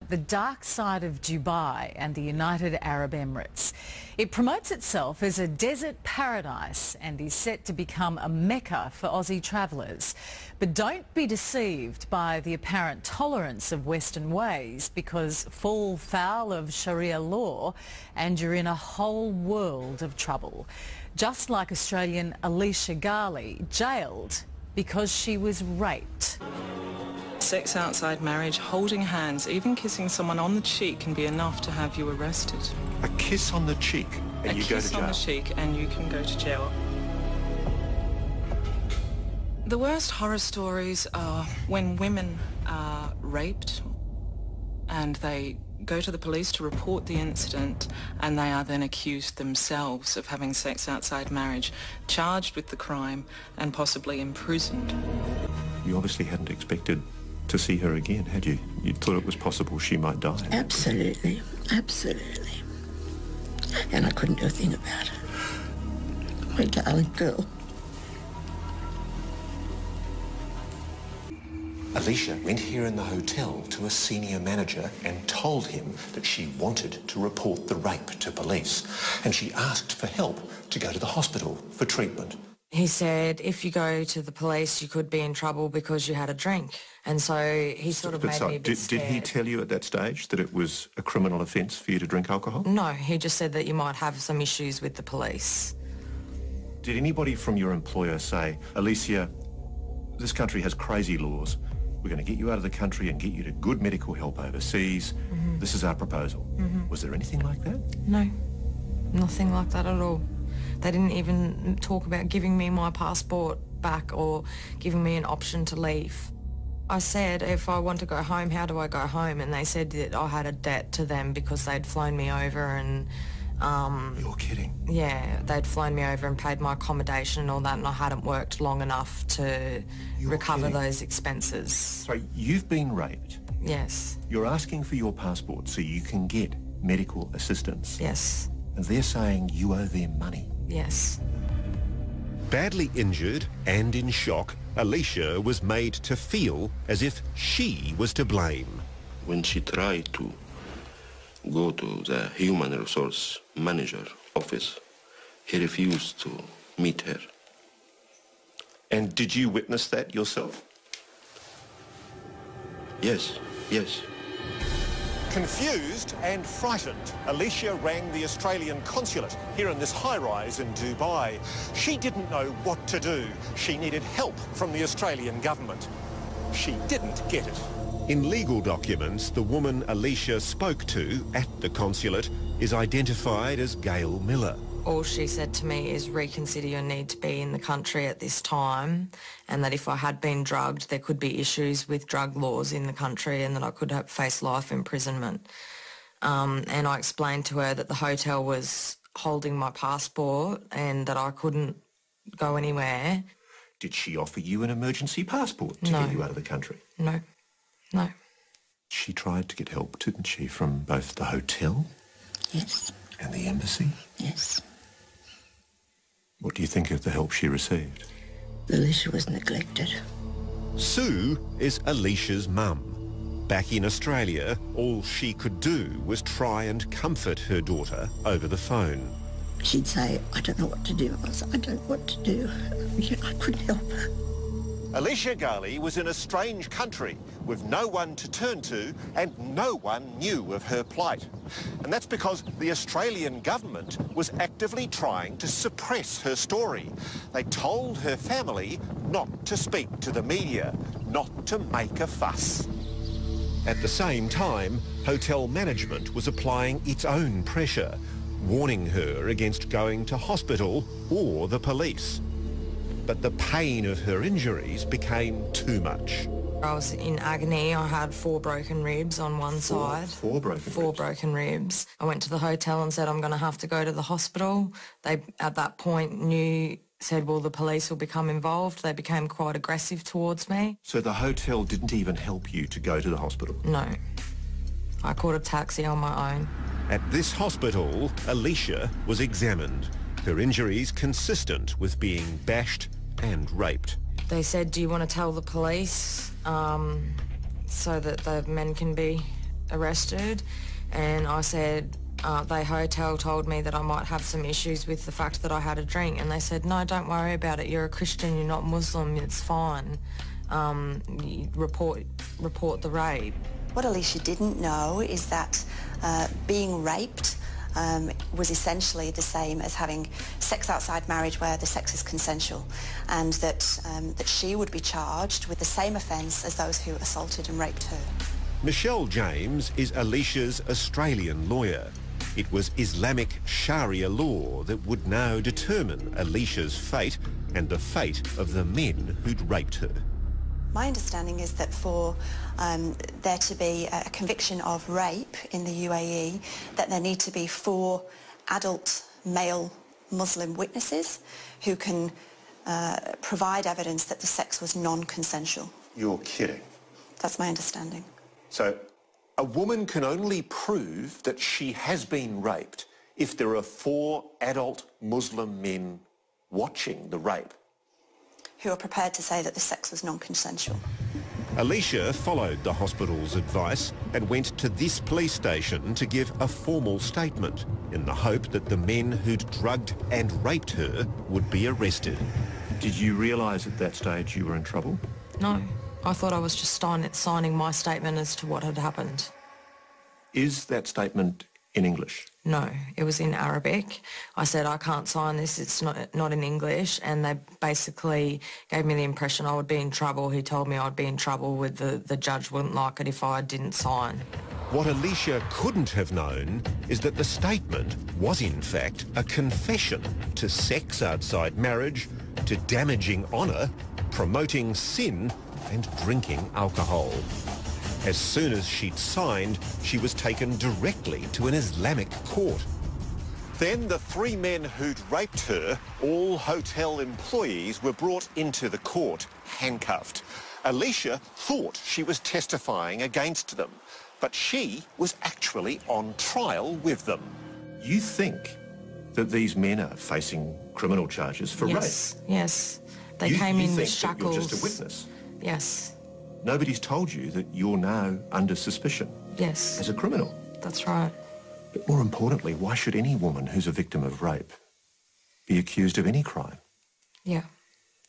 the dark side of Dubai and the United Arab Emirates. It promotes itself as a desert paradise and is set to become a mecca for Aussie travellers. But don't be deceived by the apparent tolerance of Western ways, because fall foul of Sharia law and you're in a whole world of trouble. Just like Australian Alicia Ghali, jailed because she was raped. Sex outside marriage, holding hands, even kissing someone on the cheek can be enough to have you arrested. A kiss on the cheek and you go to jail? A kiss on the cheek and you can go to jail. The worst horror stories are when women are raped and they go to the police to report the incident and they are then accused themselves of having sex outside marriage, charged with the crime and possibly imprisoned. You obviously hadn't expected to see her again, had you? You thought it was possible she might die. Absolutely, absolutely. And I couldn't do a thing about it. My darling girl. Alicia went here in the hotel to a senior manager and told him that she wanted to report the rape to police, and she asked for help to go to the hospital for treatment. He said, if you go to the police, you could be in trouble because you had a drink. And so he sort of made me a bit scared. Did he tell you at that stage that it was a criminal offence for you to drink alcohol? No, he just said that you might have some issues with the police. Did anybody from your employer say, Alicia, this country has crazy laws. We're going to get you out of the country and get you to good medical help overseas. Mm-hmm. This is our proposal. Mm-hmm. Was there anything like that? No, nothing like that at all. They didn't even talk about giving me my passport back or giving me an option to leave. I said, if I want to go home, how do I go home? And they said that I had a debt to them because they'd flown me over and... You're kidding? Yeah, they'd flown me over and paid my accommodation and all that, and I hadn't worked long enough to recover those expenses. So you've been raped? Yes. You're asking for your passport so you can get medical assistance? Yes. And they're saying you owe them money? Yes. Badly injured and in shock, Alicia was made to feel as if she was to blame. When she tried to go to the human resource manager office, he refused to meet her. And did you witness that yourself? Yes, yes. Confused and frightened, Alicia rang the Australian consulate here in this high-rise in Dubai. She didn't know what to do. She needed help from the Australian government. She didn't get it. In legal documents, the woman Alicia spoke to at the consulate is identified as Gail Miller. All she said to me is reconsider your need to be in the country at this time, and that if I had been drugged, there could be issues with drug laws in the country and that I could face life imprisonment. And I explained to her that the hotel was holding my passport and that I couldn't go anywhere. Did she offer you an emergency passport to get you out of the country? No. No. She tried to get help, didn't she, from both the hotel? Yes. And the embassy? Yes. What do you think of the help she received? Alicia was neglected. Sue is Alicia's mum. Back in Australia, all she could do was try and comfort her daughter over the phone. She'd say, I don't know what to do. I said, I don't know what to do. I couldn't help her. Alicia Ghali was in a strange country with no one to turn to and no one knew of her plight. And that's because the Australian government was actively trying to suppress her story. They told her family not to speak to the media, not to make a fuss. At the same time, hotel management was applying its own pressure, warning her against going to hospital or the police. But the pain of her injuries became too much. I was in agony. I had 4 broken ribs on one side. Four broken ribs. I went to the hotel and said, I'm going to have to go to the hospital. They, at that point, said, well, the police will become involved. They became quite aggressive towards me. So the hotel didn't even help you to go to the hospital? No. I called a taxi on my own. At this hospital, Alicia was examined. Her injuries consistent with being bashed and raped. They said, do you want to tell the police so that the men can be arrested, and I said, the hotel told me that I might have some issues with the fact that I had a drink, and they said, no, don't worry about it, you're a Christian, you're not Muslim, it's fine. You report the rape. What Alicia didn't know is that being raped was essentially the same as having sex outside marriage where the sex is consensual, and that she would be charged with the same offence as those who assaulted and raped her. Michelle James is Alicia's Australian lawyer. It was Islamic Sharia law that would now determine Alicia's fate and the fate of the men who'd raped her. My understanding is that for there to be a conviction of rape in the UAE, that there need to be 4 adult male Muslim witnesses who can provide evidence that the sex was non-consensual. You're kidding. That's my understanding. So a woman can only prove that she has been raped if there are 4 adult Muslim men watching the rape. Who are prepared to say that the sex was non-consensual. Alicia followed the hospital's advice and went to this police station to give a formal statement in the hope that the men who'd drugged and raped her would be arrested. Did you realise at that stage you were in trouble? No, I thought I was just signing my statement as to what had happened. Is that statement in English? No, it was in Arabic. I said, I can't sign this, it's not in English, and they basically gave me the impression I would be in trouble. He told me I'd be in trouble with the judge wouldn't like it if I didn't sign. What Alicia couldn't have known is that the statement was in fact a confession to sex outside marriage, to damaging honour, promoting sin and drinking alcohol. As soon as she'd signed, she was taken directly to an Islamic court. Then the 3 men who'd raped her, all hotel employees, were brought into the court, handcuffed. Alicia thought she was testifying against them, but she was actually on trial with them. You think that these men are facing criminal charges for rape? Yes. They came in with shackles. You're just a witness? Yes. Nobody's told you that you're now under suspicion? Yes. As a criminal? That's right. But more importantly, why should any woman who's a victim of rape be accused of any crime? Yeah,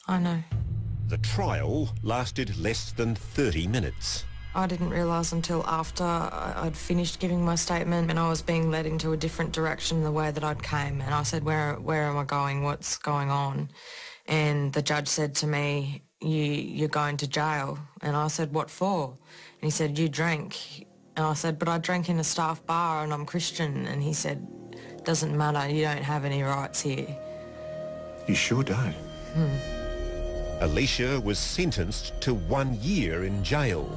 I know. The trial lasted less than 30 minutes. I didn't realise until after I'd finished giving my statement and I was being led into a different direction the way that I'd came. And I said, where am I going? What's going on? And the judge said to me, you're going to jail. And I said, what for? And he said, you drank. And I said, but I drank in a staff bar and I'm Christian. And he said, doesn't matter, you don't have any rights here. You sure don't. Alicia was sentenced to 1 year in jail,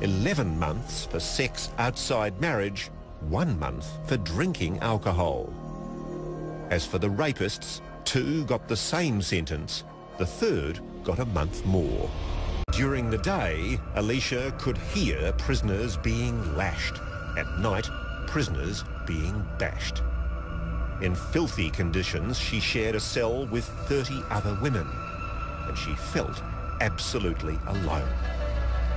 11 months for sex outside marriage, 1 month for drinking alcohol. As for the rapists, 2 got the same sentence, the 3rd got a month more. During the day, Alicia could hear prisoners being lashed. At night, prisoners being bashed. In filthy conditions, she shared a cell with 30 other women, and she felt absolutely alone.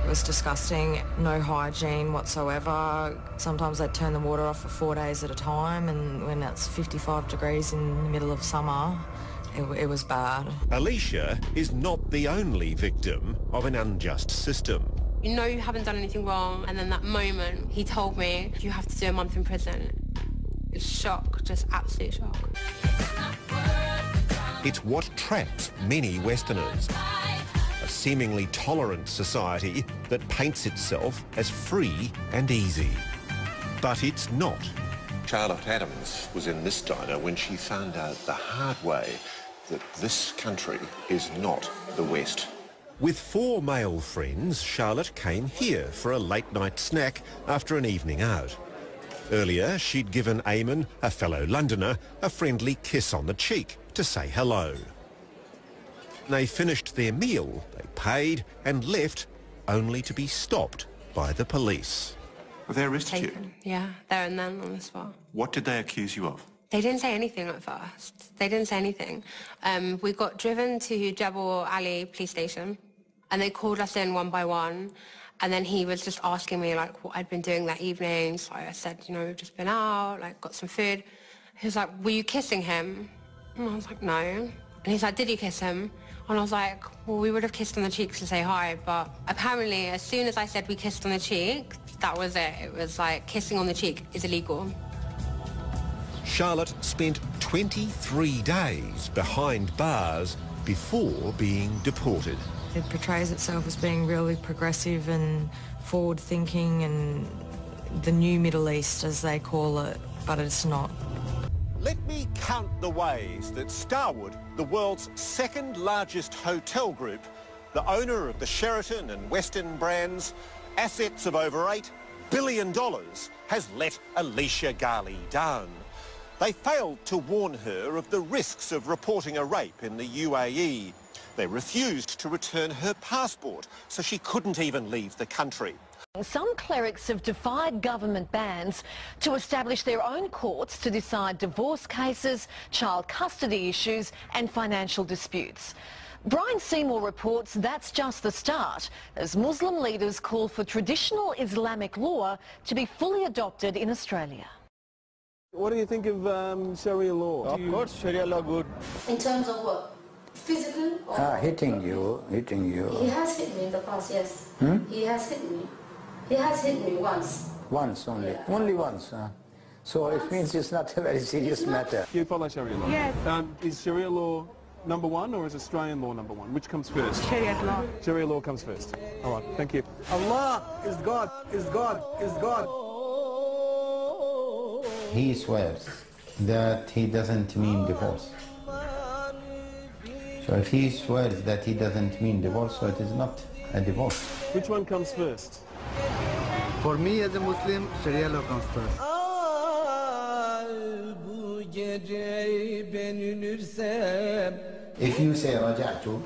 It was disgusting, no hygiene whatsoever. Sometimes they'd turn the water off for 4 days at a time, and when it's 55 degrees in the middle of summer, it was bad. Alicia is not the only victim of an unjust system. You know you haven't done anything wrong, and then that moment he told me you have to do a month in prison. It's shock, just absolute shock. It's what traps many Westerners. A seemingly tolerant society that paints itself as free and easy. But it's not. Charlotte Adams was in this diner when she found out the hard way that this country is not the West. With 4 male friends, Charlotte came here for a late-night snack after an evening out. Earlier, she'd given Eamon, a fellow Londoner, a friendly kiss on the cheek to say hello. They finished their meal, they paid and left, only to be stopped by the police. They arrested you? Yeah, there and then on the spot. What did they accuse you of? They didn't say anything at first. They didn't say anything. We got driven to Jebel Ali police station and they called us in one by one And then he was just asking me, like, what I'd been doing that evening. So I said, you know, we've just been out, like, got some food. He was like, were you kissing him? And I was like, no. And he's like, did you kiss him? And I was like, well, we would have kissed on the cheeks to say hi, but apparently as soon as I said we kissed on the cheek, that was it. It was like, kissing on the cheek is illegal. Charlotte spent 23 days behind bars before being deported. It portrays itself as being really progressive and forward-thinking and the new Middle East, as they call it, but it's not. Let me count the ways that Starwood, the world's second largest hotel group, the owner of the Sheraton and Westin brands, assets of over $8 billion, has let Alicia Ghali down. They failed to warn her of the risks of reporting a rape in the UAE. They refused to return her passport, so she couldn't even leave the country. Some clerics have defied government bans to establish their own courts to decide divorce cases, child custody issues and financial disputes. Brian Seymour reports that's just the start, as Muslim leaders call for traditional Islamic law to be fully adopted in Australia. What do you think of Sharia law? Of course, Sharia law good. In terms of what? Physical? Or hitting you. He has hit me in the past, yes. He has hit me. He has hit me once. Once only? Yeah. Only once? So it means it's not a very serious matter. Do you follow Sharia law? Yes. Is Sharia law number one or is Australian law number one? Which comes first? Sharia law. Sharia law comes first. All right, thank you. Allah is God, is God, is God. He swears that he doesn't mean divorce. So if he swears that he doesn't mean divorce, so it is not a divorce. Which one comes first? For me as a Muslim, Sharia law comes first. If you say raja'tu,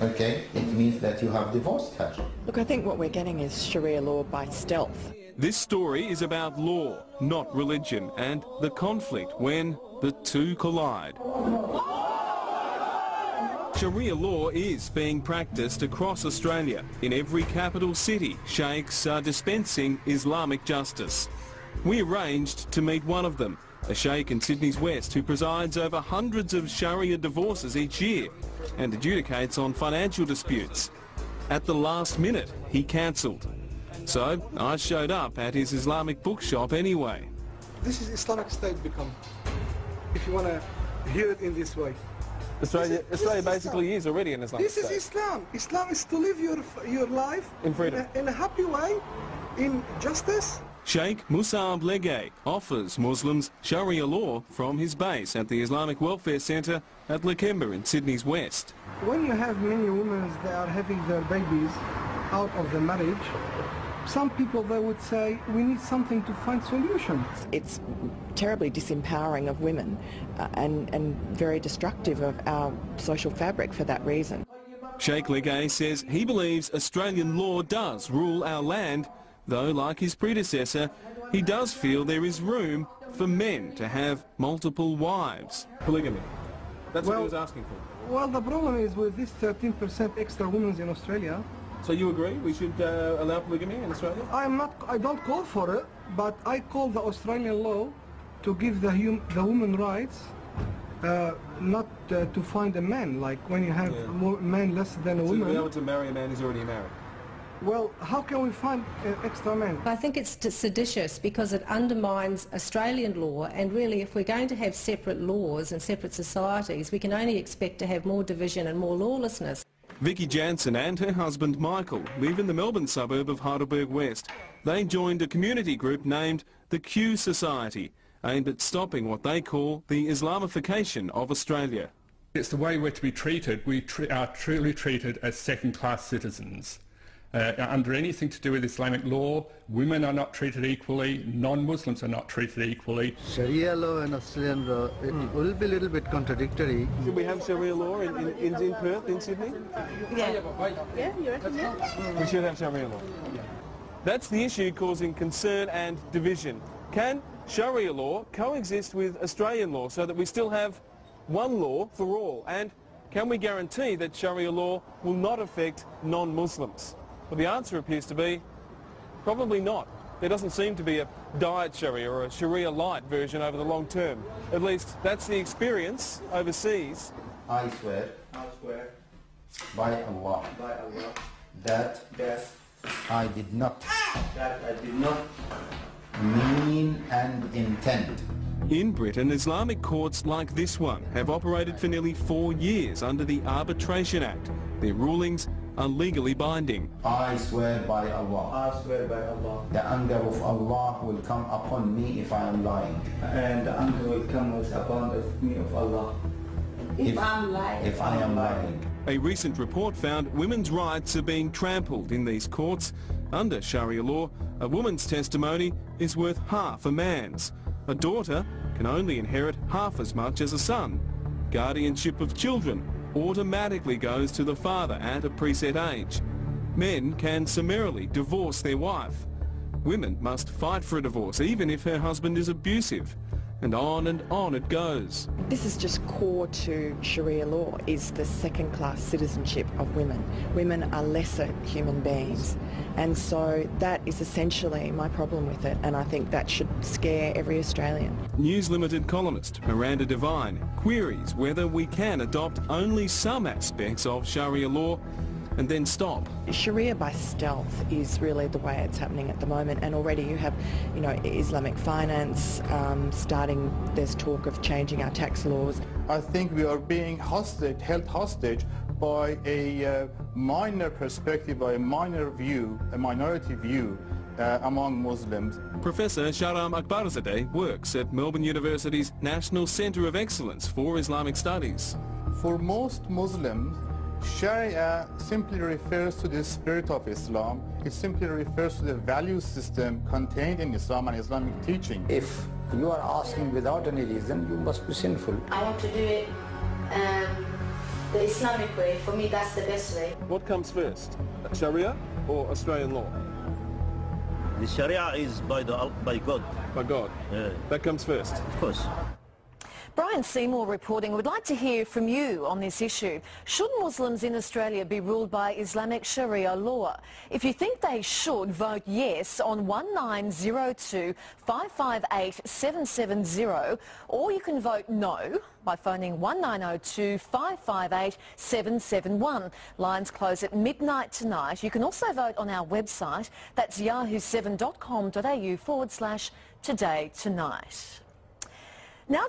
okay, it means that you have divorced her. Look, I think what we're getting is Sharia law by stealth. This story is about law, not religion, and the conflict when the two collide. Sharia law is being practiced across Australia. In every capital city, sheikhs are dispensing Islamic justice. We arranged to meet one of them, a sheikh in Sydney's West who presides over hundreds of Sharia divorces each year and adjudicates on financial disputes. At the last minute, he cancelled. So I showed up at his Islamic bookshop anyway. This is Islamic State become, if you want to hear it in this way. Australia basically is already an Islamic state. This is Islam. Islam is to live your life in freedom, in a happy way, in justice. Sheikh Musab Legay offers Muslims Sharia law from his base at the Islamic Welfare Centre at Lakemba in Sydney's West. When you have many women that are having their babies out of the marriage, some people, they would say, we need something to find solution. It's terribly disempowering of women and very destructive of our social fabric for that reason. Sheikh Legay says he believes Australian law does rule our land, though like his predecessor, he does feel there is room for men to have multiple wives. Polygamy. That's what he was asking for. Well, the problem is with this 13% extra women in Australia. So you agree we should allow polygamy in Australia? I don't call for it, but I call the Australian law to give the woman rights, not to find a man. Like when you have more men less than a woman. To be able to marry a man who's already married. Well, how can we find extra men? I think it's seditious because it undermines Australian law, and really if we're going to have separate laws and separate societies, we can only expect to have more division and more lawlessness. Vicky Jansen and her husband Michael live in the Melbourne suburb of Heidelberg West. They joined a community group named the Q Society, aimed at stopping what they call the Islamification of Australia. It's the way we're to be treated. We are truly treated as second-class citizens. Under anything to do with Islamic law, women are not treated equally, non-Muslims are not treated equally. Sharia law and Australian law, it will be a little bit contradictory. Should we have Sharia law in Perth, in Sydney? Yeah. Yeah, you reckon that? We should have Sharia law. That's the issue causing concern and division. Can Sharia law coexist with Australian law so that we still have one law for all? And can we guarantee that Sharia law will not affect non-Muslims? Well, the answer appears to be probably not. There doesn't seem to be a diet Sharia or a Sharia light version over the long term. At least that's the experience overseas. I swear by Allah that I did not mean and intend. In Britain, Islamic courts like this one have operated for nearly 4 years under the Arbitration Act. Their rulings are legally binding. I swear by Allah. I swear by Allah. The anger of Allah will come upon me if I am lying. And the anger will come upon me of Allah. If I am lying. A recent report found women's rights are being trampled in these courts. Under Sharia law, a woman's testimony is worth half a man's. A daughter can only inherit half as much as a son. Guardianship of children automatically goes to the father at a preset age. Men can summarily divorce their wife. Women must fight for a divorce even if her husband is abusive. And on it goes. This is just core to Sharia law, is the second-class citizenship of women. Women are lesser human beings, and so that is essentially my problem with it, and I think that should scare every Australian. News Limited columnist Miranda Devine queries whether we can adopt only some aspects of Sharia law and then stop. Sharia by stealth is really the way it's happening at the moment, and already you have, Islamic finance starting. There's talk of changing our tax laws. I think we are being held hostage by a minor perspective, by a minor view, a minority view among Muslims. Professor Shahram Akbarzadeh works at Melbourne University's National Centre of Excellence for Islamic Studies. For most Muslims, Sharia simply refers to the spirit of Islam. It simply refers to the value system contained in Islam and Islamic teaching. If you are asking without any reason, you must be sinful. I want to do it the Islamic way. For me, that's the best way. What comes first, Sharia or Australian law? The Sharia is by God. By God? Yeah. That comes first? Of course. Brian Seymour reporting. We'd like to hear from you on this issue. Should Muslims in Australia be ruled by Islamic Sharia law? If you think they should, vote yes on 1902 558 770, or you can vote no by phoning 1902 558 771. Lines close at midnight tonight. You can also vote on our website. That's yahoo7.com.au/today tonight. Now